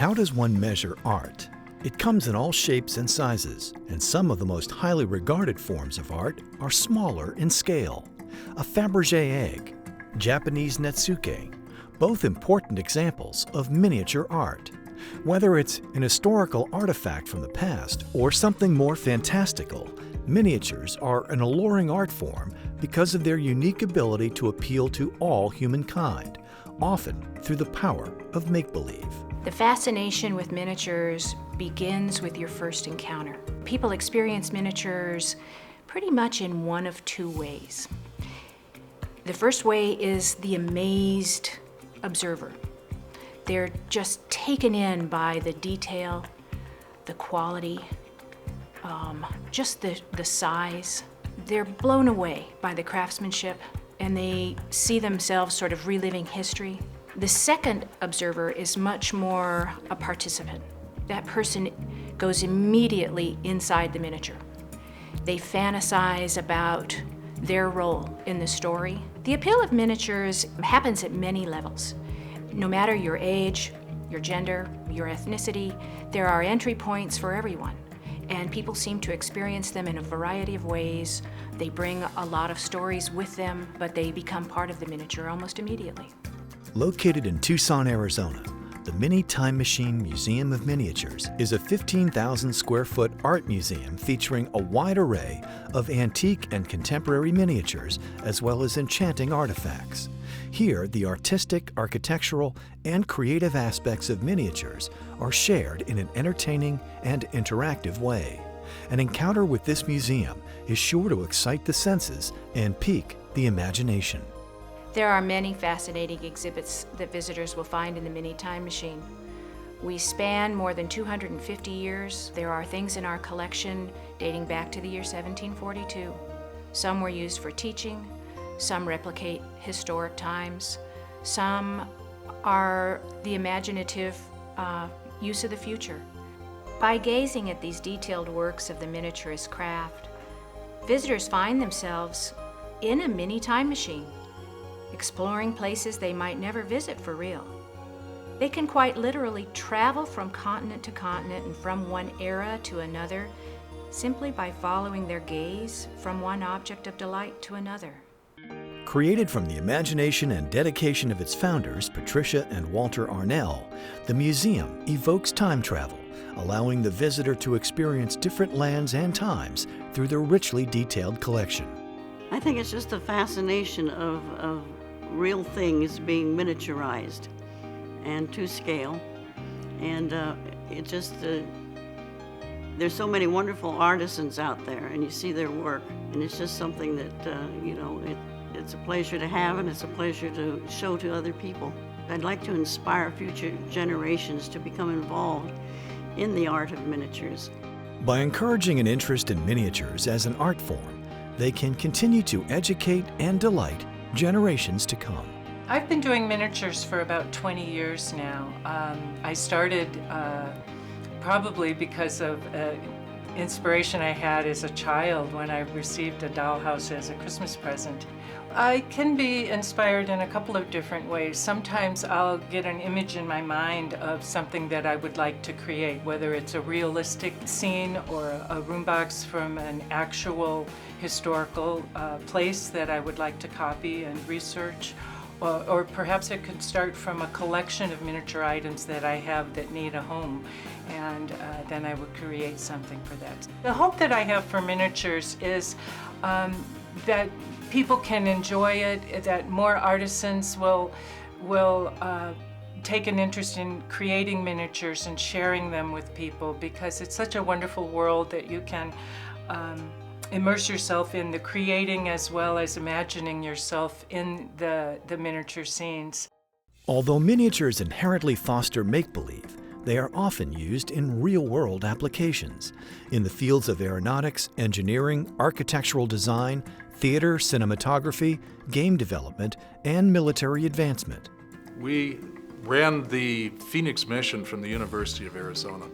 How does one measure art? It comes in all shapes and sizes, and some of the most highly regarded forms of art are smaller in scale. A Fabergé egg, Japanese netsuke, both important examples of miniature art. Whether it's an historical artifact from the past or something more fantastical, miniatures are an alluring art form because of their unique ability to appeal to all humankind, often through the power of make-believe. The fascination with miniatures begins with your first encounter. People experience miniatures pretty much in one of two ways. The first way is the amazed observer. They're just taken in by the detail, the quality, just the size. They're blown away by the craftsmanship, and they see themselves sort of reliving history. The second observer is much more a participant. That person goes immediately inside the miniature. They fantasize about their role in the story. The appeal of miniatures happens at many levels. No matter your age, your gender, your ethnicity, there are entry points for everyone. And people seem to experience them in a variety of ways. They bring a lot of stories with them, but they become part of the miniature almost immediately. Located in Tucson, Arizona, the Mini Time Machine Museum of Miniatures is a 15,000 square foot art museum featuring a wide array of antique and contemporary miniatures as well as enchanting artifacts. Here, the artistic, architectural, and creative aspects of miniatures are shared in an entertaining and interactive way. An encounter with this museum is sure to excite the senses and pique the imagination. There are many fascinating exhibits that visitors will find in the Mini Time Machine. We span more than 250 years. There are things in our collection dating back to the year 1742. Some were used for teaching, some replicate historic times, some are the imaginative use of the future. By gazing at these detailed works of the miniaturist craft, visitors find themselves in a mini time machine, exploring places they might never visit for real. They can quite literally travel from continent to continent and from one era to another simply by following their gaze from one object of delight to another. Created from the imagination and dedication of its founders, Patricia and Walter Arnell, the museum evokes time travel, allowing the visitor to experience different lands and times through their richly detailed collection. I think it's just the fascination of real things being miniaturized and to scale. And it just, there's so many wonderful artisans out there, and you see their work, and it's just something that, it's a pleasure to have, and it's a pleasure to show to other people. I'd like to inspire future generations to become involved in the art of miniatures. By encouraging an interest in miniatures as an art form, they can continue to educate and delight generations to come. I've been doing miniatures for about 20 years now. I started probably because of inspiration I had as a child when I received a dollhouse as a Christmas present. I can be inspired in a couple of different ways. Sometimes I'll get an image in my mind of something that I would like to create, whether it's a realistic scene or a room box from an actual historical place that I would like to copy and research. Or perhaps it could start from a collection of miniature items that I have that need a home, and then I would create something for that. The hope that I have for miniatures is that people can enjoy it, that more artisans will take an interest in creating miniatures and sharing them with people, because it's such a wonderful world that you can immerse yourself in the creating as well as imagining yourself in the miniature scenes. Although miniatures inherently foster make-believe, they are often used in real-world applications in the fields of aeronautics, engineering, architectural design, theater, cinematography, game development, and military advancement. We ran the Phoenix mission from the University of Arizona.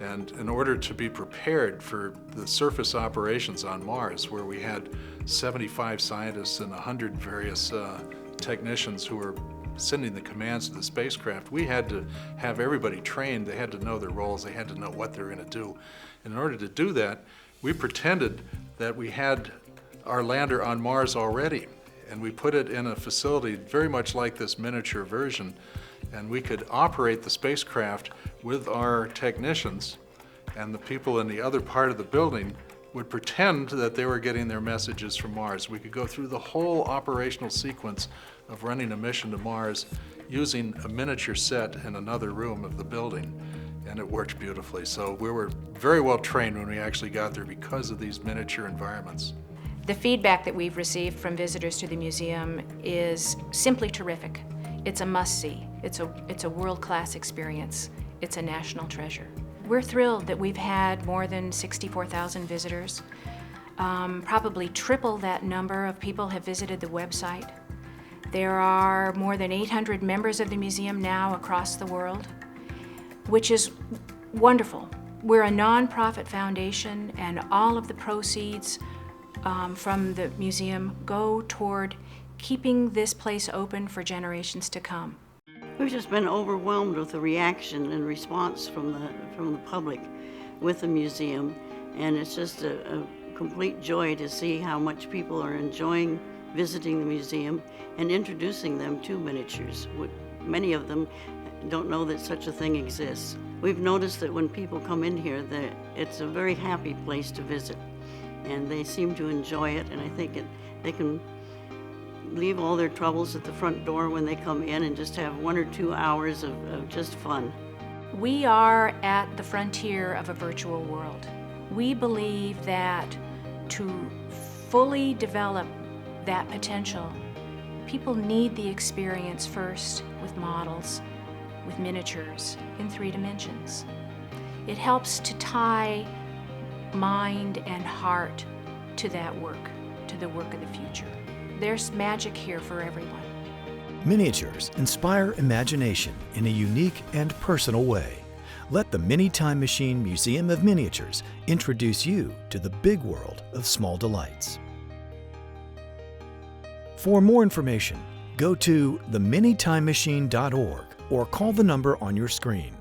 And in order to be prepared for the surface operations on Mars, where we had 75 scientists and 100 various technicians who were sending the commands to the spacecraft, we had to have everybody trained. They had to know their roles. They had to know what they were going to do. And in order to do that, we pretended that we had our lander on Mars already, and we put it in a facility very much like this miniature version, and we could operate the spacecraft with our technicians, and the people in the other part of the building would pretend that they were getting their messages from Mars. We could go through the whole operational sequence of running a mission to Mars using a miniature set in another room of the building, and it worked beautifully. So we were very well trained when we actually got there because of these miniature environments. The feedback that we've received from visitors to the museum is simply terrific. It's a must-see. It's a world-class experience. It's a national treasure. We're thrilled that we've had more than 64,000 visitors. Probably triple that number of people have visited the website. There are more than 800 members of the museum now across the world, which is wonderful. We're a nonprofit foundation, and all of the proceeds from the museum go toward keeping this place open for generations to come. We've just been overwhelmed with the reaction and response from the public with the museum, and it's just a complete joy to see how much people are enjoying visiting the museum and introducing them to miniatures. Many of them don't know that such a thing exists. We've noticed that when people come in here, that it's a very happy place to visit, and they seem to enjoy it, and I think they can leave all their troubles at the front door when they come in and just have 1 or 2 hours of just fun. We are at the frontier of a virtual world. We believe that to fully develop that potential, people need the experience first with models, with miniatures in 3 dimensions. It helps to tie mind and heart to that work, to the work of the future. There's magic here for everyone. Miniatures inspire imagination in a unique and personal way. Let the Mini Time Machine Museum of Miniatures introduce you to the big world of small delights. For more information, go to theminitimemachine.org or call the number on your screen.